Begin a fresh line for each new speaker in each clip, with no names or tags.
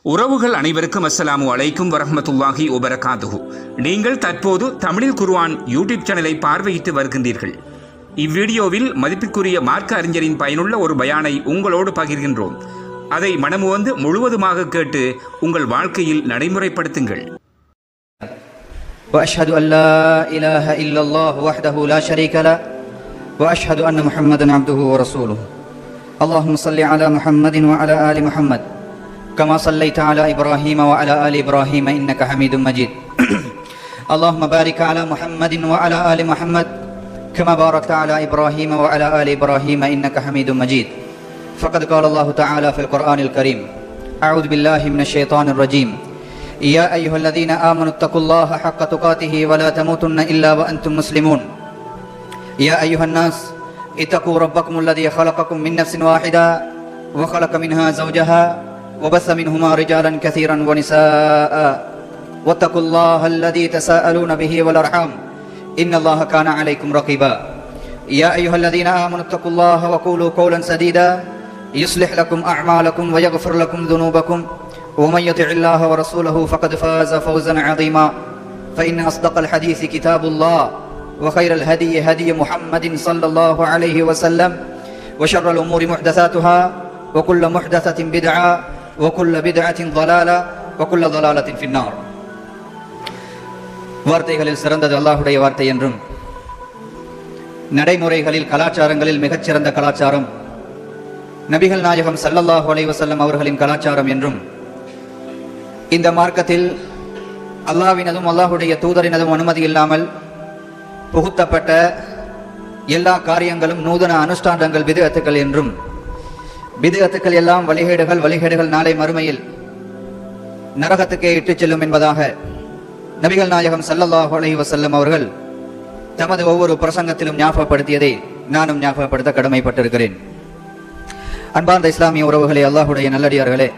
உறவுகள் அனைவருக்கும் அஸ்ஸலாமு அலைக்கும் வரஹ்மத்துல்லாஹி வபரகாத்துஹு. நீங்கள் தற்போது தமிழில் குர்ஆன் யூடியூப் சேனலை பார்வையிட்டு வருகின்றீர்கள். இவ்வீடியோவில் மதிப்பிற்குரிய மார்க்க அறிஞரின் பயனுள்ள ஒரு பயானை உங்களோடு பகிர்கின்றோம். அதை மனமுவந்து முழுவதுமாக கேட்டு உங்கள் வாழ்க்கையில் நடைமுறைப்படுத்துங்கள்.
وأشهد أن لا إله إلا الله وحده لا شريك له وأشهد أن محمدا عبده ورسوله. اللهم صل على محمد وعلى آل محمد كما صليت على إبراهيم وعلى آل إبراهيم إنك حميد مجيد. اللهم بارك على محمد وعلى آل محمد كما باركت على إبراهيم وعلى آل إبراهيم إنك حميد مجيد. فقد قال الله تعالى في القرآن الكريم: أعوذ بالله من الشيطان الرجيم. يا أيها الذين آمنوا اتقوا الله حق تقاته ولا تموتن إلا وأنتم مسلمون. يا أيها الناس اتقوا ربكم الذي خلقكم من نفس واحدة وخلق منها زوجها وبث منهما رجالا كثيرا ونساء واتقوا الله الذي تساءلون به والأرحام إن الله كان عليكم رقيبا. يا أيها الذين آمنوا اتقوا الله وقولوا قولا سديدا يصلح لكم أعمالكم ويغفر لكم ذنوبكم ومن يطع الله ورسوله فقد فاز فوزا عظيما. فإن أصدق الحديث كتاب الله وخير الهدي هدي محمد صلى الله عليه وسلم وشر الأمور محدثاتها وكل محدثة بدعة وكل بدعة ضلالة وكل ضلالة في النار. வார்த்தைகளில் சிறந்தது அல்லாஹ்வுடைய வார்த்தை என்றும் நடைமுறைகளில் கலாச்சாரங்களில் மிகச்சிறந்த கலாச்சாரம் நபிகள் நாயகம் ஸல்லல்லாஹு அலைஹி வஸல்லம் அவர்களின் கலாச்சாரம் என்றும் இந்த மார்க்கத்தில் அல்லாஹ்வினதும் அல்லாஹ்வுடைய தூதரினதும் அனுமதி இல்லாமல் புகுத்தப்பட்ட எல்லா காரியங்களும் நூதன அனுஷ்டானங்கள் பித்அத்துக்கள் என்றும் பித்அத்துக்கள் எல்லாம் வழிகேடுகள் நாளை மறுமையில் நரகத்துக்கே இட்டுச் செல்லும் என்பதாக நபிகள் நாயகம் ஸல்லல்லாஹு அலைஹி வஸல்லம் அவர்கள் தமது ஒவ்வொரு பிரசங்கத்திலும் ஞாபகப்படுத்தியதை நானும் ஞாபகப்படுத்த கடமைப்பட்டிருக்கிறேன். அன்பார்ந்த இஸ்லாமிய உறவுகளே, அல்லாஹ்வுடைய நல்லடியார்களே,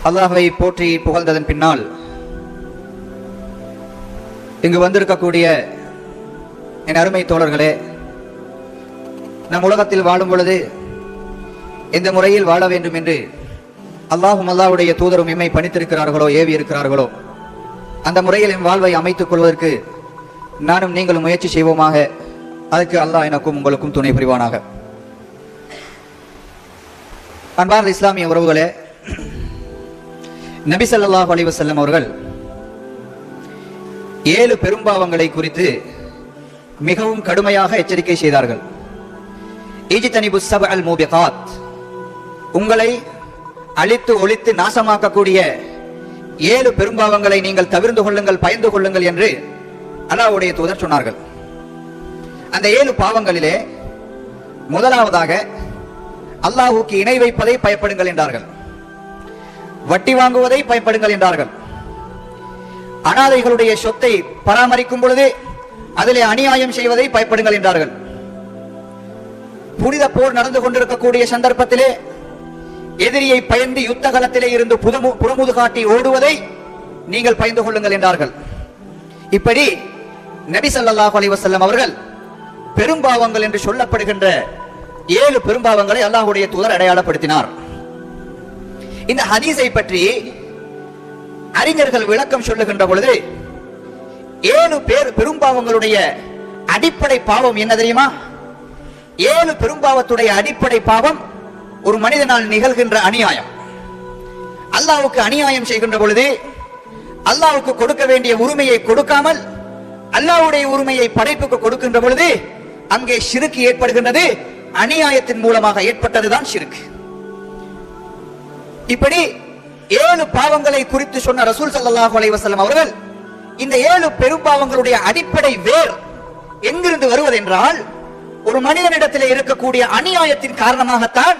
அல்லாஹ்வை போற்றி புகழ்ந்ததன் பின்னால் இங்கு வந்திருக்கக்கூடிய என் அருமை தோழர்களே, நம் உலகத்தில் வாழும் பொழுது இந்த முறையில் வாழ வேண்டும் என்று அல்லாஹும் அல்லாஹ்வுடைய தூதரும் எம்மை பணித்திருக்கிறார்களோ, ஏவி இருக்கிறார்களோ, அந்த முறையில் என் வாழ்வை அமைத்துக் கொள்வதற்கு நானும் நீங்களும் முயற்சி செய்வோமாக. அதற்கு அல்லாஹ் எனக்கும் உங்களுக்கும் துணை புரிவானாக. அன்பார்ந்த இஸ்லாமிய உறவுகளே, நபி ஸல்லல்லாஹு அலைஹி வஸல்லம் அவர்கள் 7 பெரும்பாவங்களை குறித்து மிகவும் கடுமையாக எச்சரிக்கை செய்தார்கள். இஜ்தனிபு ஸபஅல் மூபிகாத், உங்களை அழித்து ஒழித்து நாசமாக்கக்கூடிய 7 பெரும்பாவங்களை நீங்கள் தவிர்த்து கொள்ளுங்கள், பயந்து கொள்ளுங்கள் என்று அல்லாஹ்வுடைய தூதர் சொன்னார்கள். அந்த 7 பாவங்களிலே முதலாவதாக அல்லாஹ்வுக்கு இணை வைப்பதை பயப்படுங்கள் என்றார்கள். வட்டி வாங்குவதை பயப்படுங்கள் என்றார்கள். அனாதைகளுடைய சொத்தை பராமரிக்கும் பொழுது அதிலே அநியாயம் செய்வதை பயப்படுங்கள் என்றார்கள். புனித போர் நடந்து கொண்டிருக்கக்கூடிய சந்தர்ப்பத்திலே எதிரியை பயந்து யுத்த களத்திலே இருந்து புறமுது காட்டி ஓடுவதை நீங்கள் பயந்து கொள்ளுங்கள் என்றார்கள். இப்படி நபி ஸல்லல்லாஹு அலைஹி வஸல்லம் அவர்கள் பெரும்பாவங்கள் என்று சொல்லப்படுகின்ற 7 பெரும்பாவங்களை அல்லாஹ்வுடைய தூதர் அடையாளப்படுத்தினார். இந்த ஹதீஸை பற்றி அறிஞர்கள் விளக்கம் சொல்லுகின்ற பொழுது 7 பெரும்பாவங்களுடைய அடிப்படை பாவம் என்ன தெரியுமா? 7 பெரும்பாவத்துடைய அடிப்படை பாவம் ஒரு மனிதனால் நிகழ்கின்ற அநியாயம். அல்லாஹ்வுக்கு அநியாயம் செய்கின்ற பொழுது அல்லாஹ்வுக்கு கொடுக்க வேண்டிய உரிமையை கொடுக்காமல் அல்லாஹ்வுடைய உரிமையை படைப்புக்கு கொடுக்கின்ற பொழுது அங்கே ஷிர்க் ஏற்படுகின்றது. அநியாயத்தின் மூலமாக ஏற்பட்டதுதான் ஷிர்க். இப்படி 7 பாவங்களை குறித்து சொன்ன ரசூல் ஸல்லல்லாஹு அலைஹி வஸல்லம் அவர்கள் இந்த 7 பெரும்பாவங்களுடைய அடிப்படை வேர் எங்கிருந்து வருவது என்றால், ஒரு மனிதனிடத்திலே இருக்கக்கூடிய அநியாயத்தின் காரணமாகத்தான்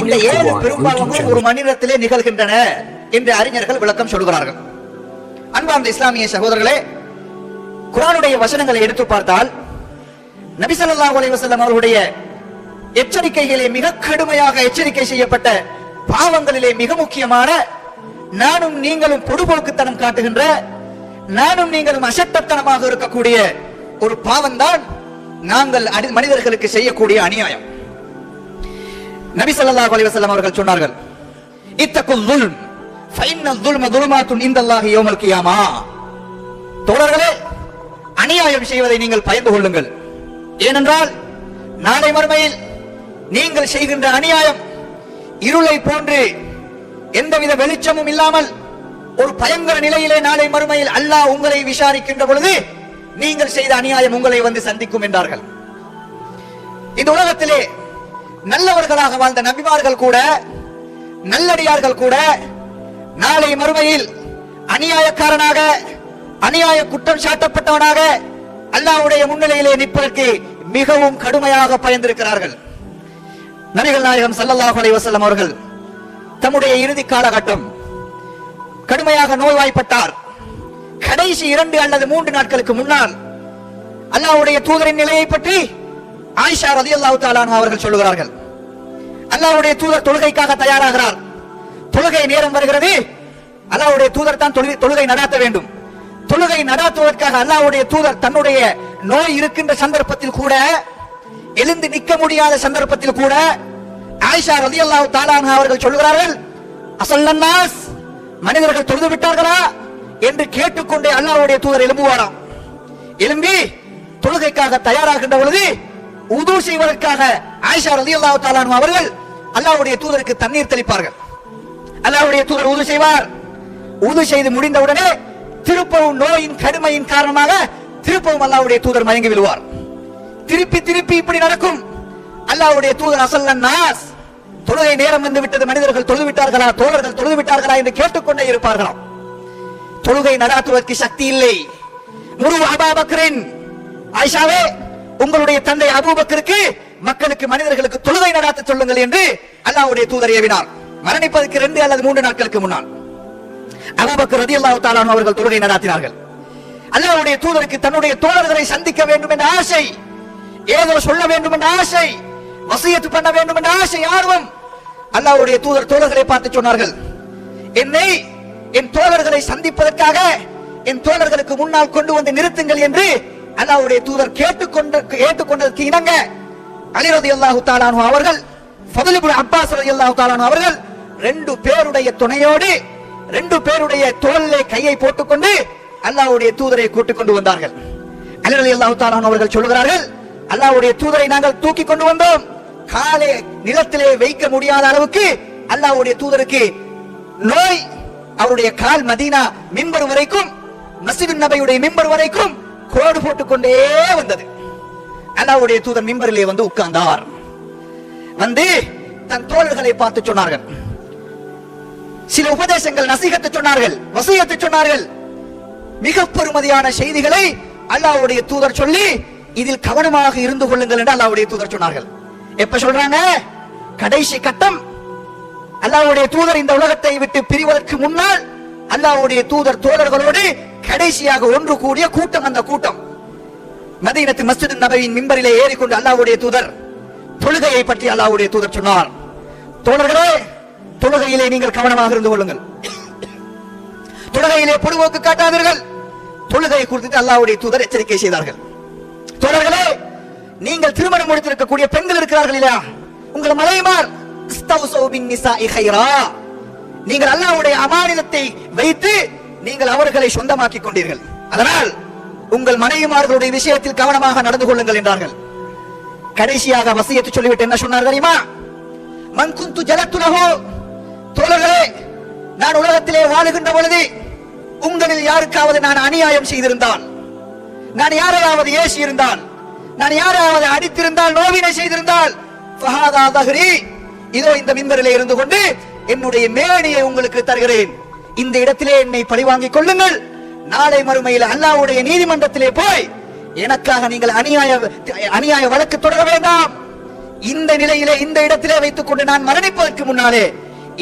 இந்த 7 பெரும்பாவங்கள் ஒரு மனிதத்திலே நிகழ்கின்றன என்று அறிஞர்கள் விளக்கம் சொல்கிறார்கள். அன்பார்ந்த இஸ்லாமிய சகோதரர்களே, குர்ஆனுடைய வசனங்களை எடுத்து பார்த்தால் நபி ஸல்லல்லாஹு அலைஹி வஸல்லம் அவர்களுடைய எச்சரிக்கைகளே மிக கடுமையாக எச்சரிக்கை செய்யப்பட்ட பாவங்களிலே மிக முக்கியமான, நானும் நீங்களும் பொடுபோக்குத்தனம் காட்டுகின்ற, நானும் நீங்களும் அசட்டத்தனமாக இருக்கக்கூடிய ஒரு பாவம் தான் நாங்கள் மனிதர்களுக்கு செய்யக்கூடிய அநியாயம். நபி ஸல்லல்லாஹு அலைஹி வஸல்லம் அவர்கள் சொன்னார்கள், இத்தகுல் ظுல்ம் ஃபைன்ன ظுல்ம ظுலுமாத்துன் இன்தல்லாஹி யௌமல் கியாமா. தோழர்களே, அநியாயம் செய்வதை நீங்கள் பயந்து கொள்ளுங்கள். ஏனென்றால் நாளை மறுமையில் நீங்கள் செய்கின்ற அநியாயம் இருளை போன்று எந்தவித வெளிச்சமும் இல்லாமல் ஒரு பயங்கர நிலையிலே நாளை மறுமையில் அல்லாஹ் உங்களை விசாரிக்கின்ற பொழுது நீங்கள் செய்த அநியாயம் உங்களை வந்து சந்திக்கும் என்றார்கள். இந்த உலகத்திலே நல்லவர்களாக வாழ்ந்த நபிமார்கள் கூட, நல்லடியார்கள் கூட நாளை மறுமையில் அநியாயக்காரனாக, அநியாய குற்றம் சாட்டப்பட்டவனாக அல்லாஹ்வுடைய முன்னிலையிலே நிற்பதற்கு மிகவும் கடுமையாக பயந்திருக்கிறார்கள். நபிகள் நாயகம் ஸல்லல்லாஹு அலைஹி வஸல்லம் அவர்கள் தம்முடைய இறுதி காலகட்டம் கடுமையாக நோய்வாய்ப்பட்டார். கடைசி 2 அல்லது 3 நாட்களுக்கு முன்னால் அல்லாஹ்வுடைய தூதரின் நிலையை பற்றி ஆயிஷா ரலியல்லாஹு தஆலா அன்ஹா அவர்கள் சொல்லுகிறார்கள். அல்லாஹ்வுடைய தூதர் தொழுகைக்காக தயாராகிறார். தொழுகை நேரம் வருகிறது. அல்லாஹ்வுடைய தூதர் தான் தொழுகை நடாத்த வேண்டும். தொழுகை நடாத்துவதற்காக அல்லாஹ்வுடைய தூதர் தன்னுடைய நோய் இருக்கின்ற சந்தர்ப்பத்தில் கூட, எழுந்து நிற்க முடியாத சந்தர்ப்பத்தில் கூட ஆயிஷா ரலியல்லாஹு தஆலா அன்ஹா அவர்கள் சொல்கிறார்கள், அஸல்லன்னாஸ், மனிதர்கள் தொழுது விட்டார்களா என்று கேட்டுக்கொண்டே அல்லாஹ்வுடைய தூதர் எழும்புவாராம். எழும்பி தொழுகைக்காக தயாராகின்ற பொழுது உது செய்வதற்காக ஆயிஷா ரலியல்லாஹு தஆலா அன்ஹா அவர்கள் அல்லாஹ்வுடைய தூதருக்கு தண்ணீர் தெளிப்பார்கள். அல்லாஹ்வுடைய தூதர் உது செய்வார். உது செய்து முடிந்தவுடனே திருப்பவும் நோயின் கடுமையின் காரணமாக திருப்பவும் அல்லாஹ்வுடைய தூதர் மயங்கி விழுவார். திருப்பி திருப்பி இப்படி நடக்கும். அல்லாஹ்வுடைய தூதர் அஸல்லன்னாஸ், தொழுகை நேரம் வந்து விட்டது, மனிதர்கள் தொழுது விட்டார்களா, தோழர்கள் தொழுது விட்டார்களா என்று கேட்டுக்கொண்டே இருப்பார்களாம். தொழுகை நடாத்துவதற்கு சக்தி இல்லை. முரு அபூபக்கரின், ஆயிஷாவே, உங்களுடைய தந்தை அபூபக்கருக்கு மக்களுக்கு, மனிதர்களுக்கு தொழுகை நடாத்த சொல்லுங்கள் என்று அல்லாஹ்வுடைய தூதர் ஏவினார். மரணிப்பதற்கு 2 அல்லது 3 நாட்களுக்கு முன்னால் அபூபக்கர் ரலியல்லாஹு தஆலா அன்ஹு அவர்கள் தொழுகை நடாத்தினார்கள். அல்லாஹ்வுடைய தூதருக்கு தன்னுடைய தோழர்களை சந்திக்க வேண்டும் என்ற ஆசை, ஏதோ சொல்ல வேண்டும் என்ற ஆசை, வசியத்து பண்ண வேண்டும் என்ற ஆசை, ஆர்வம். அல்லாஹ்வுடைய தூதர் தோழர்களை பார்த்து சொன்னார்கள், என்னை என் தோழர்களை சந்திப்பதற்காக என் தோழர்களுக்கு முன்னால் கொண்டு வந்து நிறுத்துங்கள் என்று அல்லாஹ்வுடைய தூதர் கேட்டுக்கொண்டதற்கு இணங்க அலி ரலியல்லாஹு தஆலா அன்ஹு அவர்கள், ஃபதுல் இப்னு அப்பாஸ் ரலியல்லாஹு தஆலா அன்ஹு அவர்கள் 2 பேருடைய துணையோடு 2 பேருடைய தோளிலே கையை போட்டுக்கொண்டு அல்லாஹ்வுடைய தூதரை கூட்டிக் கொண்டு வந்தார்கள். அலி ரலியல்லாஹு தஆலா அன்ஹு அவர்கள் சொல்கிறார்கள், அல்லாஹ்வுடைய தூதரை நாங்கள் தூக்கி கொண்டு வந்தோம். காலை நிலத்திலே வைக்க முடியாத அளவுக்கு அல்லாஹ்வுடைய தூதருக்கு நோய். அவருடைய கால் மதீனா மிம்பர் வரைக்கும், மஸ்ஜித் நபவியுடைய மிம்பர் வரைக்கும் கோடு போட்டுக்கொண்டே வந்தது. அல்லாஹ்வுடைய தூதர் மிம்பரிலே வந்து உட்கார்ந்தார். வந்து தன் தோழர்களை பார்த்து சொன்னார்கள், சில உபதேசங்கள், நசீகத்து சொன்னார்கள், வசியத்து சொன்னார்கள். மிக பெருமதியான செய்திகளை அல்லாஹ்வுடைய தூதர் சொல்லி இதில் கவனமாக இருந்து கொள்ளுங்கள் என்று அல்லாஹ்வுடைய தூதர் சொன்னார்கள். எப்ப சொல்றாங்க? கடைசி கட்டம். அல்லாஹ்வுடைய தூதர் இந்த உலகத்தை விட்டு பிரிவதற்கு முன்னால் அல்லாஹ்வுடைய தூதர் தோழர்களோடு கடைசியாக ஒன்று கூடிய கூட்டம். அந்த கூட்டம் மதீனத்து மஸ்ஜித் நபவியின் மிம்பரிலே ஏறிக்கொண்டு அல்லாஹ்வுடைய தூதர் தொழுகையை பற்றி அல்லாஹ்வுடைய தூதர் சொன்னார். தோழர்களே, தொழுகையிலே நீங்கள் கவனமாக இருந்து கொள்ளுங்கள். தொழுகையிலே பொடுபோக்கு காட்டாதீர்கள். தொழுகையை குறித்து அல்லாஹ்வுடைய தூதர் எச்சரிக்கை செய்தார்கள். தோழர்களே, நீங்கள் திருமணம் முடித்திருக்கக்கூடிய பெண்கள் இருக்கிறார்கள் இல்லையா, உங்கள் மனைவிமார், இஸ்தௌஸு பின் நிசாஇ கைரா, நீங்கள் அல்லாஹ்வுடைய அமானிதத்தை வைத்து நீங்கள் அவர்களை சொந்தமாக்கிக் கொண்டீர்கள். அதனால் உங்கள் மனைவிமார்களுடைய விஷயத்தில் கவனமாக நடந்து கொள்ளுங்கள் என்றார்கள். கடைசியாக வசியத்து சொல்லிவிட்டு என்ன சொன்னார் தெரியுமா? மன் குந்து ஜலத்து லஹு, தோழர்களே, நான் உலகத்திலே வாழுகின்ற பொழுது உங்களில் யாருக்காவது நான் அநியாயம் செய்திருந்தால், நான் யாரையாவது ஏசி இருந்தால், நான் யாராவது அடித்திருந்தால், நோவினை செய்திருந்தால், ஃபஹாதா தஹ்ரி, இதோ இந்த மிம்பரிலே இருந்து கொண்டு என்னுடைய மேனியை உங்களுக்கு தருகிறேன். இந்த இடத்திலே என்னை பழிவாங்கிக் கொள்ளுங்கள். நாளை மறுமையில் அல்லாஹ்வுடைய நீதிமன்றத்திலே போய் எனக்காக நீங்கள் அநியாய வழக்கு தொடர வேண்டாம். இந்த நிலையிலே, இந்த இடத்திலே வைத்துக் கொண்டு நான் மரணிப்பதற்கு முன்னாலே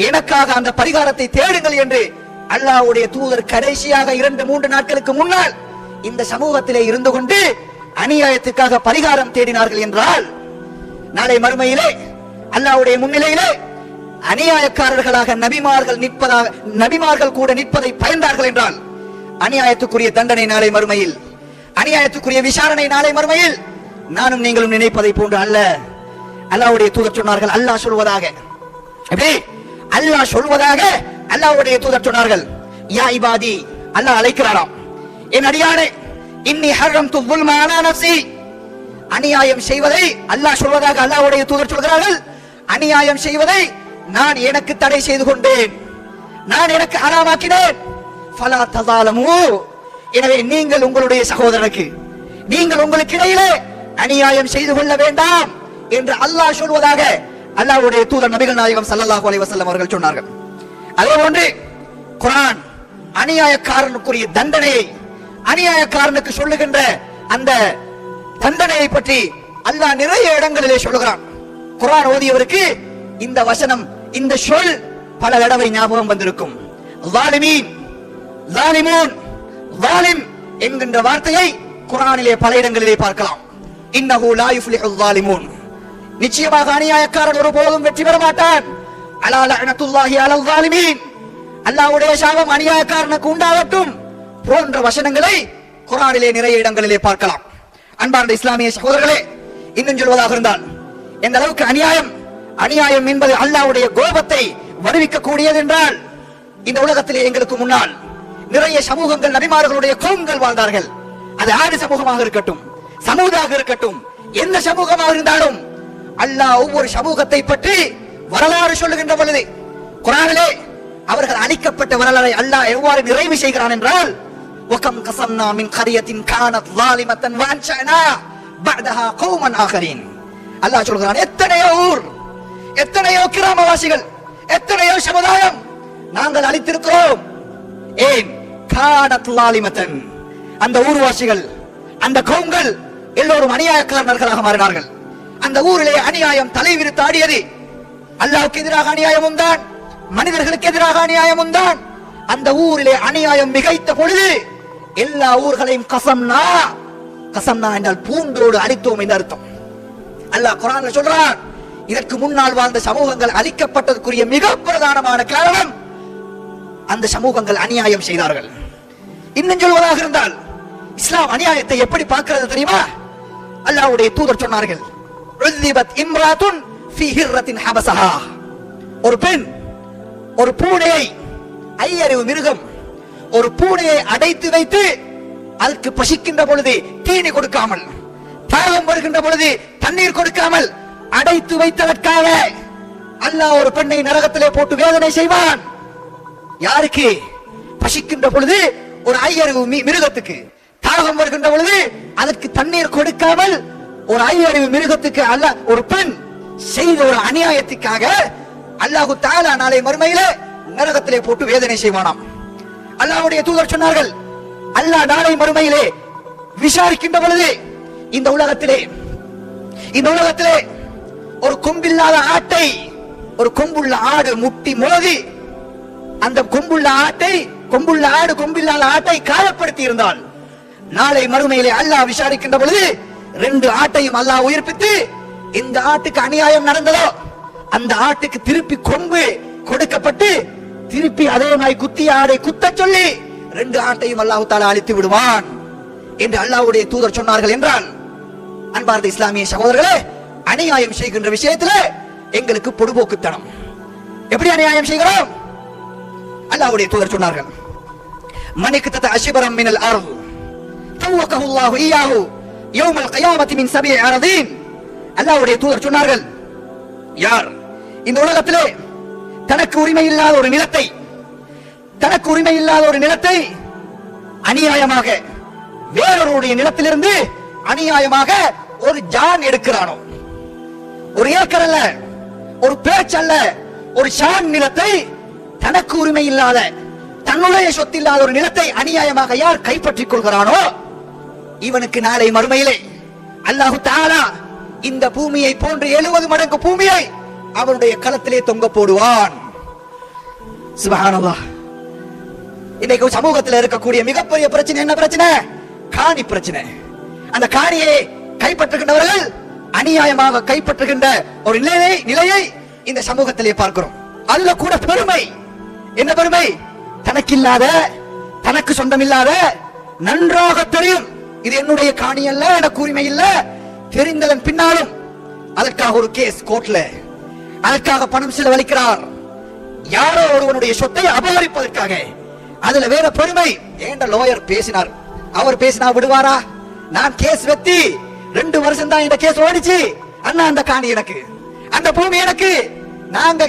எனக்காக அந்த பரிகாரத்தை தேடுங்கள் என்று அல்லாஹ்வுடைய தூதர் கடைசியாக 2-3 நாட்களுக்கு முன்னால் இந்த சமூகத்திலே இருந்து கொண்டு அநியாயத்துக்காக பரிகாரம் தேடினார்கள் என்றால், நாளை மறுமையிலே அல்லாஹ்வுடைய முன்னிலையிலே அநியாயக்காரர்களாக நபிமார்கள் கூட நிற்பதை பயந்தார்கள் என்றால், அநியாயத்துக்குரிய தண்டனை நாளை மறுமையில், அநியாயத்துக்குரிய விசாரணை நாளை மறுமையில் நானும் நீங்களும் நினைப்பதை போன்று அல்ல.
அல்லாஹ்வுடைய தூதர் சொன்னார்கள், அல்லாஹ் சொல்வதாக, எப்படி அல்லாஹ் சொல்வதாக அல்லாஹ்வுடைய தூதர் சொன்னார்கள், யா இபாதி, அல்லாஹ் அழைக்கிறாராம், என் அடியானே, இன்னி ஹர்ரம்து ظுல்ம அலா நஃப்ஸி, அநியாயம் செய்வதை அல்லாஹ் சொல்வதாக அல்லாஹ்வுடைய தூதர் சொல்கிறார்கள், அநியாயம் செய்வதை நான் எனக்கு தடை செய்து கொண்டேன், நான் எனக்கு ஹராமாக்கினேன். ஃபலா தஸாலமு, எனவே நீங்கள் உங்களுடைய சகோதரருக்கு, நீங்கள் உங்களுக்கு இடையிலே அநியாயம் செய்து கொள்ள வேண்டாம் என்று அல்லாஹ் சொல்வதாக அல்லாஹ்வுடைய தூதர் நபிகள் நாயகம் ஸல்லல்லாஹு அலைஹி வஸல்லம் அவர்கள் சொன்னார்கள். அதேபோன்று குர்ஆன் அநியாயக்காரனுக்குரிய தண்டனையை, அநியாயக்காரனுக்கு சொல்லுகின்ற அந்த தண்டனையை பற்றி அல்லாஹ் நிறைய இடங்களிலே சொல்லுகிறான். குர்ஆன் ஓதியவருக்கு இந்த வசனம், இந்த சொல் பல தடவை ஞாபகம் வந்திருக்கும். ஸாலிமீன், ஸாலிமூன், ஸாலிம் என்கின்ற வார்த்தையை குர்ஆனிலே பல இடங்களிலே பார்க்கலாம். இன்னஹு லா யுஃப்லிஹு ஸாலிமூன், நிச்சயமாக அநியாயக்காரன் ஒருபோதும் வெற்றி பெற மாட்டான். அலா லஅனத்துல்லாஹி அலல் ஸாலிமீன், அல்லாஹ்வுடைய சாபம் அநியாயக்காரனுக்கு உண்டாகட்டும் போன்ற வசனங்களை குர்ஆனிலே நிறைய இடங்களிலே பார்க்கலாம். அன்பார்ந்த இஸ்லாமிய சகோதரர்களே, இன்னும் சொல்வதாக இருந்தால், எந்த அளவுக்கு அநியாயம் என்பது அல்லாஹ்வுடைய கோபத்தை வருவிக்க கூடியது என்றால், இந்த உலகத்திலே எங்களுக்கு முன்னால் நிறைய சமூகங்கள், நபிமார்களுடைய கவும்கள் வாழ்ந்தார்கள். அது ஆடு சமூகமாக இருக்கட்டும், சமூகமாக இருக்கட்டும், எந்த சமூகமாக இருந்தாலும் அல்லாஹ் ஒவ்வொரு சமூகத்தை பற்றி வரலாறு சொல்லுகின்ற பொழுது குர்ஆனிலே அவர்கள் அழிக்கப்பட்ட வரலாறை அல்லாஹ் எவ்வாறு நிறைவு செய்கிறான் என்றால், وَكَمْ قَصَمْنَا مِنْ قَرْيَةٍ كَانَتْ ظَالِمَةً وَأَنشَأْنَا بَعْدَهَا قَوْمًا آخَرِينَ. அல்லாஹ் சொல்கிறான், எத்தனையோ ஊர், எத்தனையோ கிராமவாசிகள், எத்தனையோ சமுதாயம் நாங்கள் அழித்திருக்கிறோம். ஏன்? கானத் லாலிமத்தன், அந்த ஊர்வாசிகள், அந்த கவும்கள் எல்லோரும் அநியாயக்காரர்களாக மாறினார்கள். அந்த ஊரிலே அநியாயம் தலைவிரித்து ஆடியது. அல்லாஹ்வுக்கு எதிராக அநியாயமும் தான், மனிதர்களுக்கு எதிராக அநியாயமும் தான். அந்த ஊரிலே அநியாயம் மிகைத்த பொழுது எல்லா ஊர்களையும் கசம்னா, கசம்னா என்றால் பூண்டோடு அழித்தோம் என்று அர்த்தம். அல்லாஹ் குர்ஆன்ல சொல்றான், இதற்கு முன்னால் வாழ்ந்த சமூகங்கள் அழிக்கப்பட்டதற்குரிய மிக பிரதானமான காரணம் அந்த சமூகங்கள் அநியாயம் செய்தார்கள். இன்னும் சொல்வதாக இருந்தால், இஸ்லாம் அநியாயத்தை எப்படி பார்க்கிறது தெரியுமா? அல்லாஹ்வுடைய தூதர் சொன்னார்கள், உذிபத் இம்ராத்துன் ஃபீ ஹிர்ரத்தின் ஹபஸஹா, ஒரு பெண் ஒரு பூனையை, ஐயறிவு மிருகம் ஒரு பூனையை அடைத்து வைத்து அதற்கு பசிக்கின்ற பொழுது தீனி கொடுக்காமல், தாகம் வருகின்ற பொழுது தண்ணீர் கொடுக்காமல் அடைத்து வைத்ததற்காக அல்லாஹ் ஒரு பெண்ணை நரகத்திலே போட்டு வேதனை செய்வான். யாருக்கு? பசிக்கின்ற பொழுது ஒரு ஐயறிவு மிருகத்துக்கு, தாகம் வருகின்ற பொழுது அதற்கு தண்ணீர் கொடுக்காமல் ஒரு ஐயறிவு மிருகத்துக்கு அல்லாஹ் ஒரு பெண் செய்த ஒரு அநியாயத்துக்காக அல்லாஹு தஆலா நாளை மறுமையிலே நரகத்திலே போட்டு வேதனை செய்வானாம். அல்லாஹ்வுடைய தூதர் சொன்னார்கள், அல்லாஹ் நாளை மறுமையிலே விசாரிக்கின்ற பொழுது இந்த உலகத்திலே ஒரு கொம்பில்லாத ஆட்டை, ஒரு கொம்புள்ள ஆடு முட்டி மோதி அந்த கொம்புள்ள ஆடு கொம்பில்லாத ஆட்டை காயப்படுத்தி இருந்தால், நாளை மறுமையிலே அல்லாஹ் விசாரிக்கின்ற பொழுது ரெண்டு ஆட்டையும் அல்லாஹ் உயிர்ப்பித்து, இந்த ஆட்டுக்கு அநியாயம் நடந்ததோ அந்த ஆட்டுக்கு திருப்பி கொம்பு கொடுக்கப்பட்டு திருப்பி அதே மாதிரி குத்திய ஆடை குத்த சொல்லி ரெண்டு ஆட்டையும் அல்லாஹ் தஆலா அழித்து விடுவான் என்று அல்லாஹ்வுடைய தூதர் சொன்னார்கள். என்றால் அன்பார்ந்த இஸ்லாமிய சகோதரர்களே, அநியாயம் செய்கின்ற விஷயத்திலே எங்களுக்கு பொடுபோக்குத்தனம். எப்படி அநியாயம் செய்கிறோம்? அல்லாஹ்வுடைய தூதர் சொன்னார்கள், மனிக்தத அஷ்பரம் மினல் அர்த் தவக்கஹு அல்லாஹு இய்யாஹு யௌமல் கியாமத்தி மின் சபீ அரதீன். அல்லாஹ்வுடைய தூதர் சொன்னார்கள், யார் இந்த உலகத்திலே தனக்கு உரிமை இல்லாத ஒரு நிலத்தை அநியாயமாக வேறொருடைய நிலத்திலிருந்து அநியாயமாக ஒரு ஜான் எடுக்கிறானோ, ஒரு ஏக்கர் அல்ல, ஒரு பேச்சு அல்ல, ஒரு ஷான் நிலத்தை, தனக்கு உரிமை இல்லாத, தன்னுடைய சொத்து இல்லாத ஒரு நிலத்தை அநியாயமாக யார் கைப்பற்றிக் கொள்கிறானோ, இவனுக்கு நாளை மறுமையிலே அல்லாஹு தஆலா இந்த பூமியை போன்று 70 மடங்கு பூமியை அவருடைய களத்திலே தொங்க போடுவான். சுப்ஹானல்லாஹ். இன்னைக்கு சமூகத்தில் இருக்கக்கூடிய மிகப்பெரிய பிரச்சனை என்ன பிரச்சனை? காணி பிரச்சனை. அந்த காணியை கைப்பற்றுகின்றவர்கள் அநியாயமாக கைப்பற்றுகின்ற ஒரு நிலையை இந்த சமூகத்திலே பார்க்கிறோம். அதுல கூட பெருமை, என்ன பெருமை? தனக்கில்லாத, தனக்கு சொந்தமில்லாத, நன்றாக தெரியும் இது என்னுடைய காணி அல்ல, எனக்கு உரிமை இல்ல, தெரிந்ததன் பின்னாலும் அதற்காக ஒரு கேஸ் கோர்ட்ல, அதற்காக பணம் செலவழிக்கிறார். யாரோ ஒருவனுடைய சொத்தை அபகரிப்பதற்காக. அதுல வேற பெருமை. ஏண்ட லாயர் பேசினார், அவர் பேசினா விடுவாரா? நான் கேஸ் வெத்தி 2 வருஷம் தான் இந்த கேஸ் ஓடிச்சு. அண்ணா அந்த காணி எனக்கு, அந்த பூமி எனக்கு. நாங்க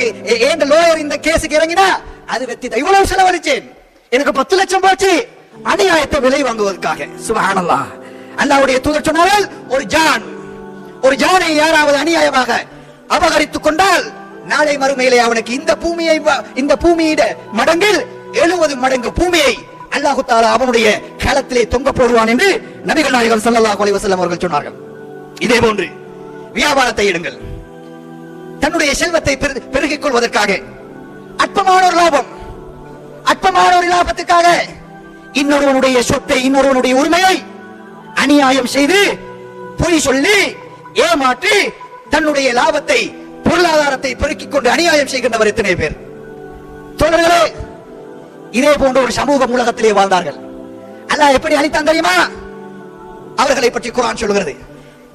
ஏண்ட லாயர் இந்த கேஸுக்கு இறங்கினா அது வெத்தி இவ்வளவு செலவழிச்சேன், எனக்கு 10 லட்சம் போச்சு. அநியாயத்தை விலை வாங்குவதற்காக. சுப்ஹானல்லாஹ். அல்லாஹ்வுடைய தூதர் சொன்னார்கள், ஒரு ஜானை யாராவது அநியாயமாக அபகரித்துக் கொண்டால் நாளை மறுமையிலே அவனுக்கு இந்த பூமியிட மடங்கில் 70 மடங்கு பூமியை அல்லாஹ் தஆலா அவனுடைய களத்திலே தொங்க போடுவான் என்று நபிகள் நாயகம் ஸல்லல்லாஹு அலைஹி வஸல்லம் அவர்கள் சொன்னார்கள். இதே போன்று வியாபாரத்தை எடுங்கள். தன்னுடைய செல்வத்தை பெருகிக் கொள்வதற்காக அற்பமான ஒரு லாபம், அற்பமான ஒரு லாபத்துக்காக இன்னொருவனுடைய சொத்தை, இன்னொருவனுடைய உரிமையை அநியாயம் செய்து, பொய் சொல்லி, ஏமாற்றி தன்னுடைய லாபத்தை, பொருளாதாரத்தை பெருக்கிக் கொண்டு அநியாயம் செய்கின்றவர் எத்தனை பேர்? தோழர்களே, இதே போன்ற ஒரு சமூகம் உலகத்திலே வாழ்ந்தார்கள். அல்லாஹ் எப்படி அளித்தான் தெரியுமா? அவர்களை பற்றி குர்ஆன் சொல்கிறது,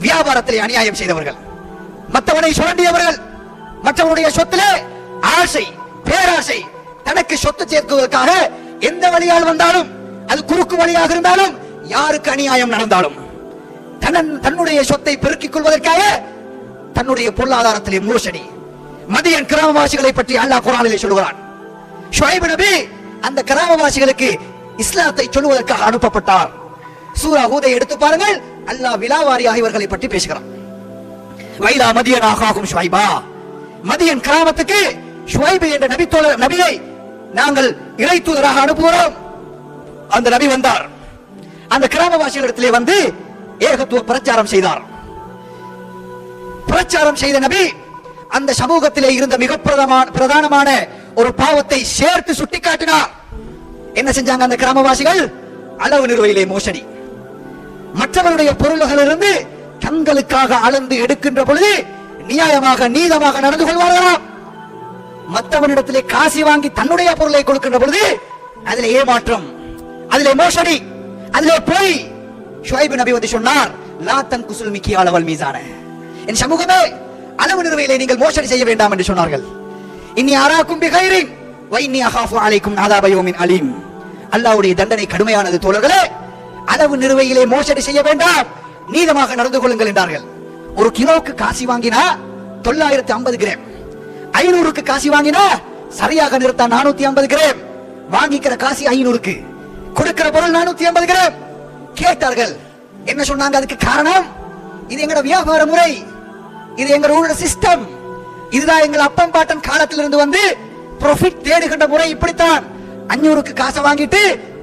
வியாபாரத்திலே அநியாயம் செய்தவர்கள், மற்றவனை சுரண்டியவர்கள், மற்றவனுடைய சொத்திலே ஆசை, பேராசை, தனக்கு சொத்து சேர்க்குவதற்காக எந்த வழியால் வந்தாலும், அது குறுக்கு வழியாக இருந்தாலும், யாருக்கு அநியாயம் நடந்தாலும், தன்னுடைய சொத்தை பெருக்கிக் கொள்வதற்காக தன்னுடைய பொருளாதாரத்திலே மோசடி. மதியன் கிராமவாசிகளை பற்றி அல்லாஹ் குர்ஆனிலே சொல்கிறான். ஷுஐப் நபி அந்த கிராமவாசிகளுக்கு இஸ்லாத்தை சொல்லுவதற்காக அனுப்பப்பட்டார். சூரா ஹூதை எடுத்து பாருங்கள், அல்லாஹ் விலாவாரியாக இவர்களை பற்றி பேசுகிறான். வைலா மதியன் ஆகாகும் ஷுஐபா, மதியன் கிராமத்துக்கு ஷுஐப் என்ற நபியை நாங்கள் இறை தூதராக அனுப்புகிறோம். அந்த நபி வந்தார், அந்த கிராமவாசிகளிடத்திலே வந்து ஏகத்துவ பிரச்சாரம் செய்தார். பிரச்சாரம் செய்த நபி அந்த சமூகத்திலே இருந்த மிக பிரதானமான ஒரு பாவத்தை சேர்த்து சுட்டிக்காட்டினார். என்ன செஞ்சாங்க அந்த கிராமவாசிகள்? அளவு நிறுவையிலே மோசடி. மற்றவருடைய பொருள்களிலிருந்து தங்களுக்காக அளந்து எடுக்கின்ற பொழுது நியாயமாக, நீதமாக நடந்து கொள்வார்களாம். மற்றவனிடத்திலே காசி வாங்கி தன்னுடைய பொருளை கொடுக்கின்ற பொழுது அதிலே ஏமாற்றம், அதிலே மோசடி, அதிலே பொய். ஷுஐப் நபி வந்து சொன்னார், லா தன்குசுல் மிக்கியால வல் மீசான, என் சமூகமே, அளவு நிறுவையிலே நீங்கள் மோசடி செய்ய வேண்டாம் என்று சொன்னார்கள். இன்னி அராக்கும் பிகைரின் வ இன்னி அகாஃபு அலைக்கும் அஸாப யௌமின் அலீம். அல்லாஹ்வுடைய தண்டனை கடுமையானது தோழர்களே. அளவு நிறுவையிலே மோசடி செய்ய வேண்டாம், நீதமாக நடந்து கொள்ளுங்கள் என்றார்கள். ஒரு கிலோவுக்கு காசி வாங்கினா 950 கிராம், 500க்கு காசி வாங்கினா சரியாக நிறுத்தா 450 கிராம். வாங்கிக்கிற காசி 500க்கு, கொடுக்கிற பொருள் 450 கிராம். கேட்டார்கள், என்ன சொன்னாங்க? அதுக்கு காரணம், இது எங்களோட வியாபார முறை, இது எங்களோட சிஸ்டம், இதுதான் எங்கள் அப்பம் பாட்டன் காலத்திலிருந்து வந்து ப்ராஃபிட் தேடுகின்ற முறை இப்படித்தான். 500க்கு காசை வாங்கிட்டு